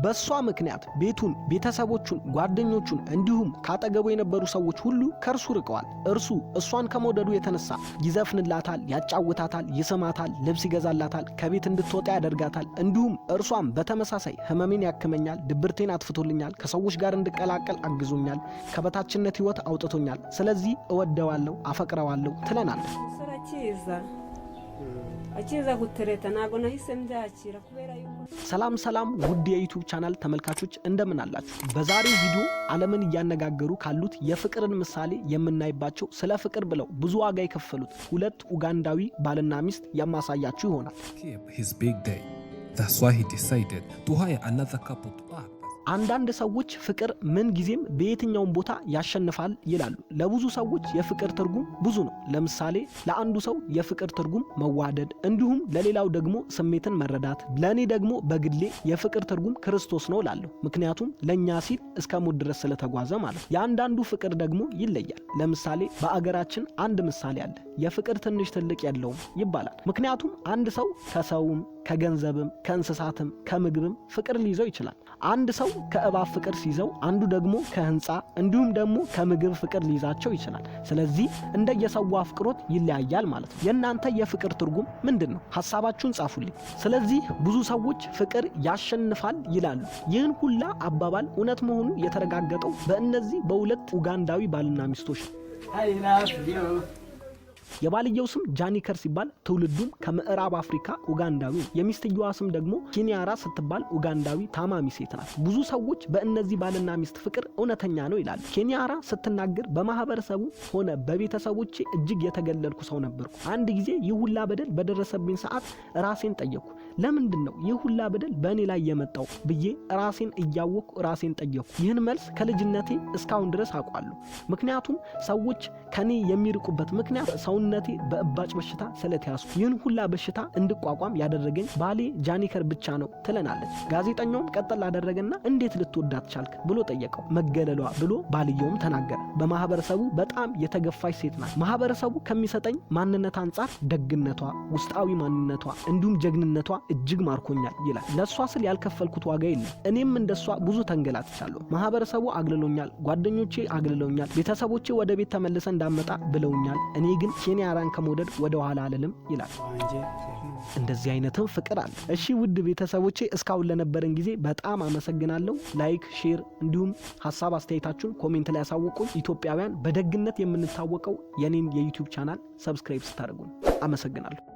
በሷ ምክንያት ቤቱን፣ ቤተሰቦቹን፣ ጓደኞቹን እንዲሁም ካጠገቡ የነበሩ ሰዎች ሁሉ ከርሱ ርቀዋል። እርሱ እሷን ከመውደዱ የተነሳ ይዘፍንላታል፣ ያጫውታታል፣ ይስማታል፣ ልብስ ይገዛላታል፣ ከቤት እንድትወጣ ያደርጋታል። እንዲሁም እርሷም በተመሳሳይ ህመሜን ያክመኛል፣ ድብርቴን አጥፍቶልኛል፣ ከሰዎች ጋር እንድቀላቀል አግዞኛል፣ ከበታችነት ህይወት አውጥቶኛል፣ ስለዚህ እወደዋለሁ፣ አፈቅረዋለሁ ትለናለች። ሰላም ውድ የዩቲዩብ ቻናል ተመልካቾች እንደምን አላችሁ? በዛሬው ቪዲዮ ዓለምን እያነጋገሩ ካሉት የፍቅርን ምሳሌ የምናይባቸው ስለ ፍቅር ብለው ብዙ ዋጋ የከፈሉት ሁለት ኡጋንዳዊ ባልና ሚስት ያማሳያችሁ ይሆናል። አንዳንድ ሰዎች ፍቅር ምን ጊዜም በየትኛውም ቦታ ያሸንፋል ይላሉ። ለብዙ ሰዎች የፍቅር ትርጉም ብዙ ነው። ለምሳሌ ለአንዱ ሰው የፍቅር ትርጉም መዋደድ፣ እንዲሁም ለሌላው ደግሞ ስሜትን መረዳት። ለኔ ደግሞ በግሌ የፍቅር ትርጉም ክርስቶስ ነው እላለሁ። ምክንያቱም ለኛ ሲል እስከ ሞት ድረስ ስለተጓዘ ማለት ነው። የአንዳንዱ ፍቅር ደግሞ ይለያል። ለምሳሌ በአገራችን አንድ ምሳሌ አለ። የፍቅር ትንሽ ትልቅ የለውም ይባላል። ምክንያቱም አንድ ሰው ከሰውም ከገንዘብም ከእንስሳትም ከምግብም ፍቅር ሊይዘው ይችላል። አንድ ሰው ከእባብ ፍቅር ሲይዘው አንዱ ደግሞ ከህንፃ እንዲሁም ደግሞ ከምግብ ፍቅር ሊይዛቸው ይችላል። ስለዚህ እንደየሰው አፍቅሮት ይለያያል ማለት ነው። የእናንተ የፍቅር ትርጉም ምንድነው? ሐሳባችሁን ጻፉልኝ። ስለዚህ ብዙ ሰዎች ፍቅር ያሸንፋል ይላሉ። ይህን ሁላ አባባል እውነት መሆኑ የተረጋገጠው በእነዚህ በሁለት ኡጋንዳዊ ባልና ሚስቶች ነው። የባልየው ስም ጃኒከር ሲባል ትውልዱም ከምዕራብ አፍሪካ ኡጋንዳዊ፣ የሚስትየዋ ስም ደግሞ ኬንያራ ስትባል ኡጋንዳዊ ታማሚ ሴት ናት። ብዙ ሰዎች በእነዚህ ባልና ሚስት ፍቅር እውነተኛ ነው ይላሉ። ኬንያራ ስትናገር በማህበረሰቡ ሆነ በቤተሰቦቼ እጅግ የተገለልኩ ሰው ነበርኩ። አንድ ጊዜ ይህ ሁላ በደል በደረሰብኝ ሰዓት ራሴን ጠየቅኩ። ለምንድን ነው ይህ ሁላ በደል በእኔ ላይ የመጣው ብዬ ራሴን እያወቅኩ ራሴን ጠየቅኩ። ይህን መልስ ከልጅነቴ እስካሁን ድረስ አውቃለሁ። ምክንያቱም ሰዎች ከኔ የሚርቁበት ምክንያት ሰውነቴ በእባጭ በሽታ ስለተያዝኩ፣ ይህን ሁላ በሽታ እንድቋቋም ያደረገኝ ባሌ ጃኒከር ብቻ ነው ትለናለች። ጋዜጠኛውም ቀጠል አደረገና እንዴት ልትወዳት ቻልክ ብሎ ጠየቀው። መገለሏ ብሎ ባልየውም ተናገረ። በማህበረሰቡ በጣም የተገፋች ሴት ናት። ማህበረሰቡ ከሚሰጠኝ ማንነት አንጻር ደግነቷ፣ ውስጣዊ ማንነቷ እንዲሁም ጀግንነቷ እጅግ ማርኮኛል ይላል። ለሷ ስል ያልከፈልኩት ዋጋ የለም። እኔም እንደሷ ብዙ ተንገላትቻለሁ። ማህበረሰቡ አግልሎኛል፣ ጓደኞቼ አግልሎኛል፣ ቤተሰቦቼ ወደ ቤት ተመልሰ እንዳመጣ ብለውኛል። እኔ ግን ኬንያራን ከመውደድ ወደ ኋላ አልልም ይላል። እንደዚህ አይነትም ፍቅር አለ። እሺ ውድ ቤተሰቦቼ እስካሁን ለነበረን ጊዜ በጣም አመሰግናለሁ። ላይክ፣ ሼር እንዲሁም ሐሳብ አስተያየታችሁን ኮሜንት ላይ ያሳውቁን። ኢትዮጵያውያን በደግነት የምንታወቀው የኔን የዩቲዩብ ቻናል ሰብስክራይብ ስታደርጉ አመሰግናለሁ።